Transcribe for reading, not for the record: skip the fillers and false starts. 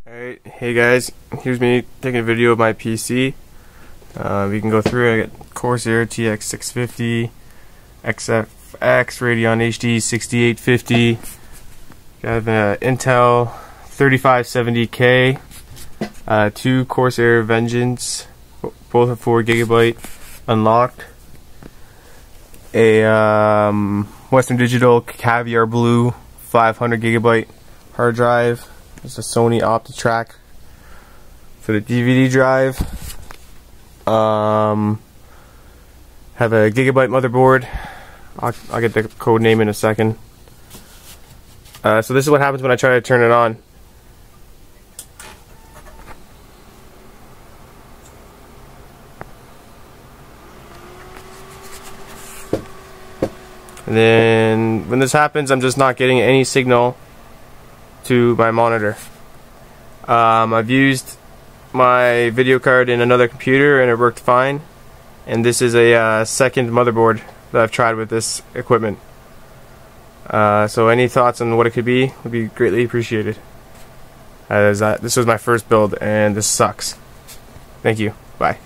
Alright, hey guys, here's me taking a video of my PC. We can go through it. I got Corsair TX 650, XFX Radeon HD 6850, got an Intel 3570K, two Corsair Vengeance, both at 4GB unlocked, a Western Digital Caviar Blue 500GB hard drive. It's a Sony OptiTrack for the DVD drive. Have a gigabyte motherboard. I'll get the code name in a second. So this is what happens when I try to turn it on. And then when this happens, I'm just not getting any signal to my monitor. I've used my video card in another computer and it worked fine, and this is a second motherboard that I've tried with this equipment. So any thoughts on what it could be would be greatly appreciated, as this was my first build and this sucks. Thank you. Bye.